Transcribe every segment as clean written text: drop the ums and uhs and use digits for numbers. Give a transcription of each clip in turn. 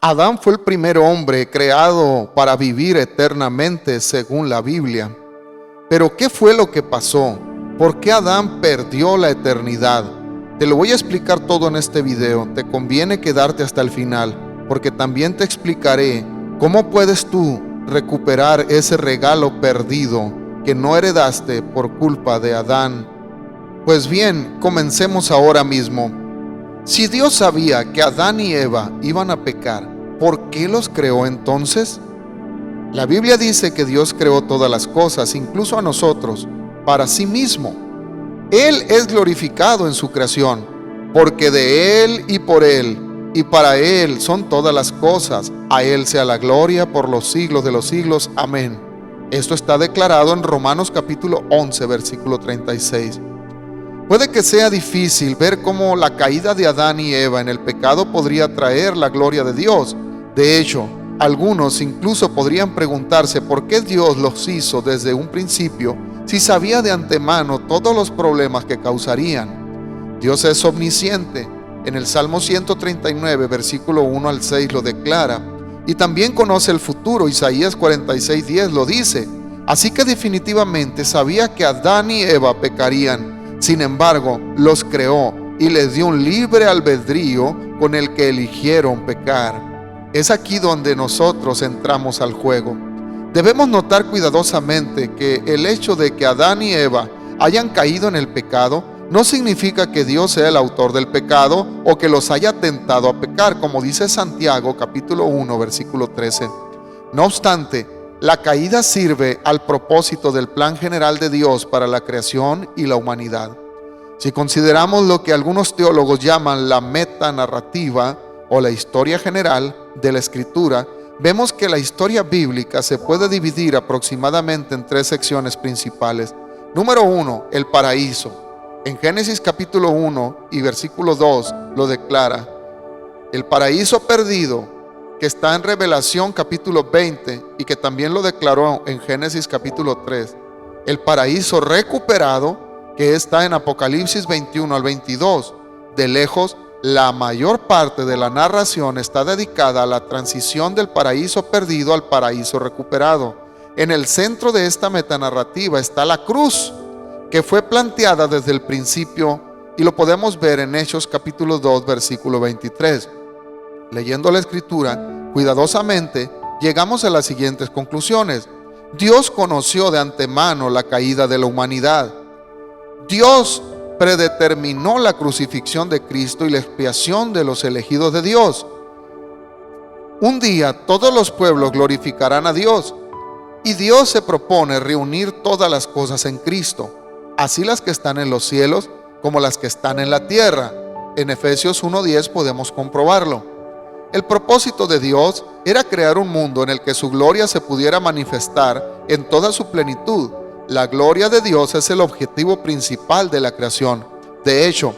Adán fue el primer hombre creado para vivir eternamente según la Biblia. Pero ¿qué fue lo que pasó? ¿Por qué Adán perdió la eternidad? Te lo voy a explicar todo en este video. Te conviene quedarte hasta el final, porque también te explicaré cómo puedes tú recuperar ese regalo perdido que no heredaste por culpa de Adán. Pues bien, comencemos ahora mismo. Si Dios sabía que Adán y Eva iban a pecar, ¿por qué los creó entonces? La Biblia dice que Dios creó todas las cosas, incluso a nosotros, para sí mismo. Él es glorificado en su creación, porque de Él y por Él y para Él son todas las cosas. A Él sea la gloria por los siglos de los siglos. Amén. Esto está declarado en Romanos capítulo 11, versículo 36. Puede que sea difícil ver cómo la caída de Adán y Eva en el pecado podría traer la gloria de Dios. De hecho, algunos incluso podrían preguntarse por qué Dios los hizo desde un principio si sabía de antemano todos los problemas que causarían. Dios es omnisciente. En el Salmo 139, versículo 1 al 6 lo declara. Y también conoce el futuro. Isaías 46:10 lo dice. Así que definitivamente sabía que Adán y Eva pecarían. Sin embargo, los creó y les dio un libre albedrío con el que eligieron pecar. Es aquí donde nosotros entramos al juego. Debemos notar cuidadosamente que el hecho de que Adán y Eva hayan caído en el pecado no significa que Dios sea el autor del pecado o que los haya tentado a pecar, como dice Santiago capítulo 1, versículo 13. No obstante, la caída sirve al propósito del plan general de Dios para la creación y la humanidad. Si consideramos lo que algunos teólogos llaman la metanarrativa o la historia general de la Escritura, vemos que la historia bíblica se puede dividir aproximadamente en tres secciones principales. Número 1, el paraíso. En Génesis capítulo 1 y versículo 2 lo declara. El paraíso perdido, que está en Revelación capítulo 20 y que también lo declaró en Génesis capítulo 3. El paraíso recuperado, que está en Apocalipsis 21 al 22. De lejos, la mayor parte de la narración está dedicada a la transición del paraíso perdido al paraíso recuperado. En el centro de esta metanarrativa está la cruz, que fue planteada desde el principio y lo podemos ver en Hechos capítulo 2, versículo 23. Leyendo la Escritura cuidadosamente, llegamos a las siguientes conclusiones. Dios conoció de antemano la caída de la humanidad. Dios predeterminó la crucifixión de Cristo y la expiación de los elegidos de Dios. Un día todos los pueblos glorificarán a Dios y Dios se propone reunir todas las cosas en Cristo, así las que están en los cielos como las que están en la tierra. En Efesios 1:10 podemos comprobarlo. El propósito de Dios era crear un mundo en el que su gloria se pudiera manifestar en toda su plenitud. La gloria de Dios es el objetivo principal de la creación. De hecho,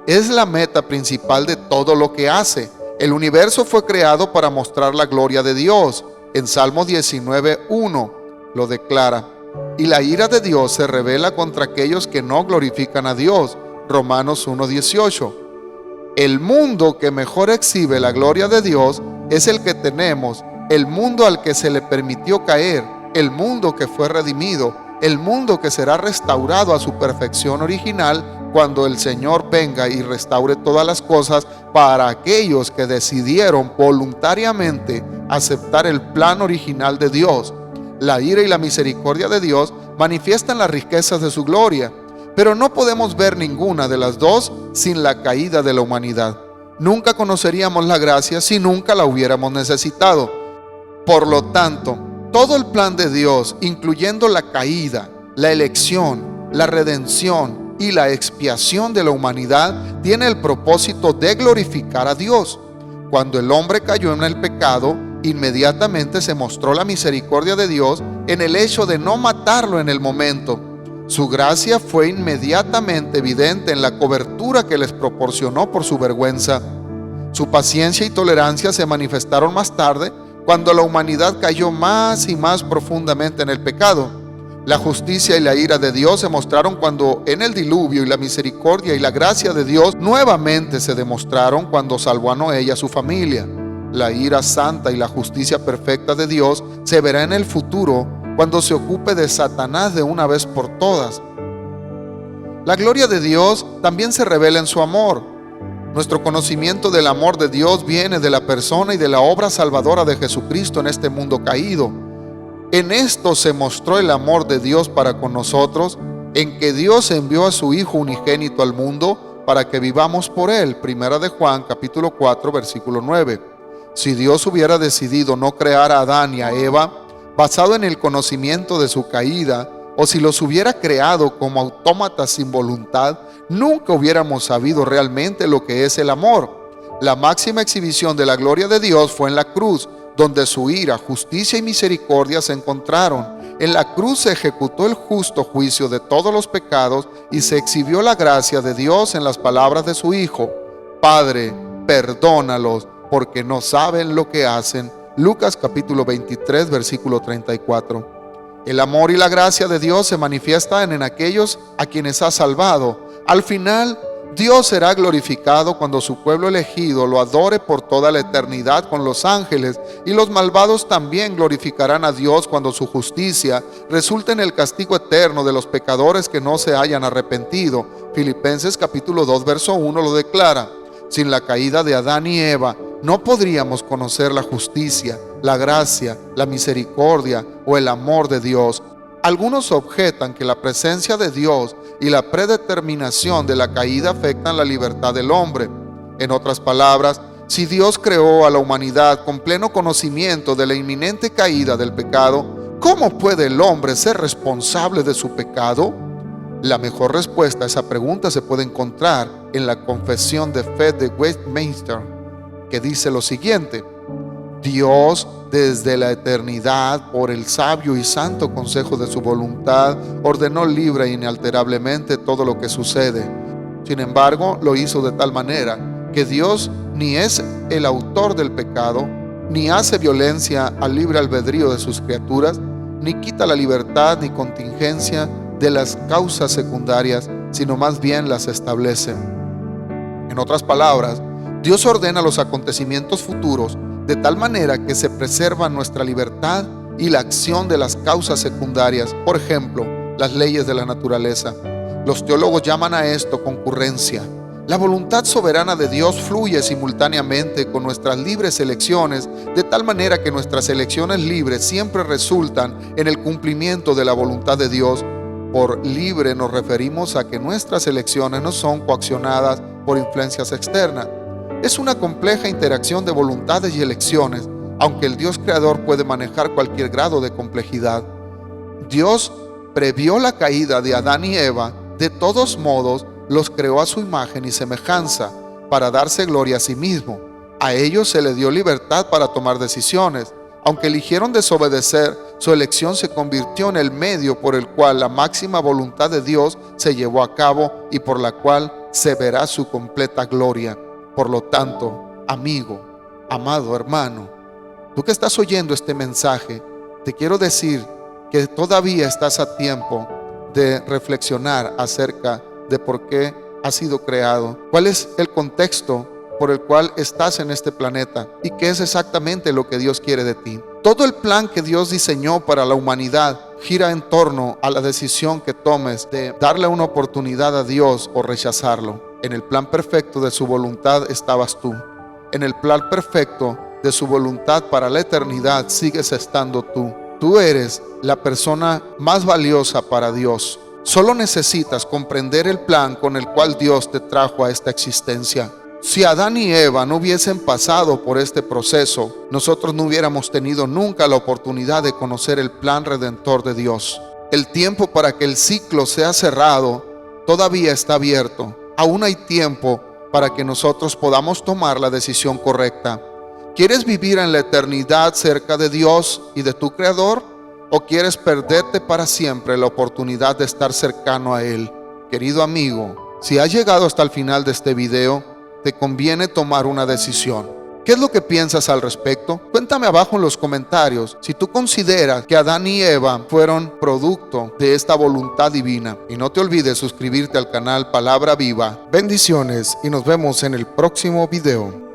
es la meta principal de todo lo que hace. El universo fue creado para mostrar la gloria de Dios. En Salmo 19:1 lo declara. Y la ira de Dios se revela contra aquellos que no glorifican a Dios. Romanos 1:18. El mundo que mejor exhibe la gloria de Dios es el que tenemos, el mundo al que se le permitió caer, el mundo que fue redimido, el mundo que será restaurado a su perfección original cuando el Señor venga y restaure todas las cosas para aquellos que decidieron voluntariamente aceptar el plan original de Dios. La ira y la misericordia de Dios manifiestan las riquezas de su gloria, pero no podemos ver ninguna de las dos sin la caída de la humanidad. Nunca conoceríamos la gracia si nunca la hubiéramos necesitado. Por lo tanto, todo el plan de Dios, incluyendo la caída, la elección, la redención y la expiación de la humanidad, tiene el propósito de glorificar a Dios. Cuando el hombre cayó en el pecado, inmediatamente se mostró la misericordia de Dios en el hecho de no matarlo en el momento. Su gracia fue inmediatamente evidente en la cobertura que les proporcionó por su vergüenza. Su paciencia y tolerancia se manifestaron más tarde, cuando la humanidad cayó más y más profundamente en el pecado. La justicia y la ira de Dios se mostraron cuando en el diluvio, y la misericordia y la gracia de Dios nuevamente se demostraron cuando salvó a Noé y a su familia. la ira santa y la justicia perfecta de Dios se verá en el futuro cuando se ocupe de Satanás de una vez por todas. La gloria de Dios también se revela en su amor. Nuestro conocimiento del amor de Dios viene de la persona y de la obra salvadora de Jesucristo en este mundo caído. En esto se mostró el amor de Dios para con nosotros, en que Dios envió a su Hijo unigénito al mundo para que vivamos por Él. Primera de Juan, capítulo 4, versículo 9. Si Dios hubiera decidido no crear a Adán y a Eva, basado en el conocimiento de su caída, o si los hubiera creado como autómatas sin voluntad, nunca hubiéramos sabido realmente lo que es el amor. La máxima exhibición de la gloria de Dios fue en la cruz, donde su ira, justicia y misericordia se encontraron. En la cruz se ejecutó el justo juicio de todos los pecados y se exhibió la gracia de Dios en las palabras de su Hijo: Padre, perdónalos, porque no saben lo que hacen. Lucas capítulo 23, versículo 34. El amor y la gracia de Dios se manifiestan en aquellos a quienes ha salvado. Al final, Dios será glorificado cuando su pueblo elegido lo adore por toda la eternidad con los ángeles, y los malvados también glorificarán a Dios cuando su justicia resulte en el castigo eterno de los pecadores que no se hayan arrepentido. Filipenses capítulo 2, verso 1 lo declara. Sin la caída de Adán y Eva, no podríamos conocer la justicia, la gracia, la misericordia o el amor de Dios. Algunos objetan que la presencia de Dios y la predeterminación de la caída afectan la libertad del hombre. En otras palabras, si Dios creó a la humanidad con pleno conocimiento de la inminente caída del pecado, ¿cómo puede el hombre ser responsable de su pecado? La mejor respuesta a esa pregunta se puede encontrar en la Confesión de Fe de Westminster, que dice lo siguiente: Dios, desde la eternidad, por el sabio y santo consejo de su voluntad, ordenó libre e inalterablemente todo lo que sucede. Sin embargo, lo hizo de tal manera que Dios ni es el autor del pecado, ni hace violencia al libre albedrío de sus criaturas, ni quita la libertad ni contingencia de las causas secundarias, sino más bien las establece. En otras palabras, Dios ordena los acontecimientos futuros de tal manera que se preserva nuestra libertad y la acción de las causas secundarias, por ejemplo, las leyes de la naturaleza. Los teólogos llaman a esto concurrencia. La voluntad soberana de Dios fluye simultáneamente con nuestras libres elecciones, de tal manera que nuestras elecciones libres siempre resultan en el cumplimiento de la voluntad de Dios. Por libre nos referimos a que nuestras elecciones no son coaccionadas por influencias externas. Es una compleja interacción de voluntades y elecciones, aunque el Dios creador puede manejar cualquier grado de complejidad. Dios previó la caída de Adán y Eva. De todos modos, los creó a su imagen y semejanza para darse gloria a sí mismo. A ellos se les dio libertad para tomar decisiones. Aunque eligieron desobedecer, su elección se convirtió en el medio por el cual la máxima voluntad de Dios se llevó a cabo y por la cual se verá su completa gloria. Por lo tanto, amigo, amado hermano, tú que estás oyendo este mensaje, te quiero decir que todavía estás a tiempo de reflexionar acerca de por qué has sido creado, cuál es el contexto por el cual estás en este planeta y qué es exactamente lo que Dios quiere de ti. Todo el plan que Dios diseñó para la humanidad gira en torno a la decisión que tomes de darle una oportunidad a Dios o rechazarlo. En el plan perfecto de su voluntad estabas tú. En el plan perfecto de su voluntad para la eternidad sigues estando tú. Tú eres la persona más valiosa para Dios. Solo necesitas comprender el plan con el cual Dios te trajo a esta existencia. Si Adán y Eva no hubiesen pasado por este proceso, nosotros no hubiéramos tenido nunca la oportunidad de conocer el plan redentor de Dios. El tiempo para que el ciclo sea cerrado todavía está abierto. Aún hay tiempo para que nosotros podamos tomar la decisión correcta. ¿Quieres vivir en la eternidad cerca de Dios y de tu Creador? ¿O quieres perderte para siempre la oportunidad de estar cercano a Él? Querido amigo, si has llegado hasta el final de este video, te conviene tomar una decisión. ¿Qué es lo que piensas al respecto? Cuéntame abajo en los comentarios si tú consideras que Adán y Eva fueron producto de esta voluntad divina. Y no te olvides suscribirte al canal Palabra Viva. Bendiciones y nos vemos en el próximo video.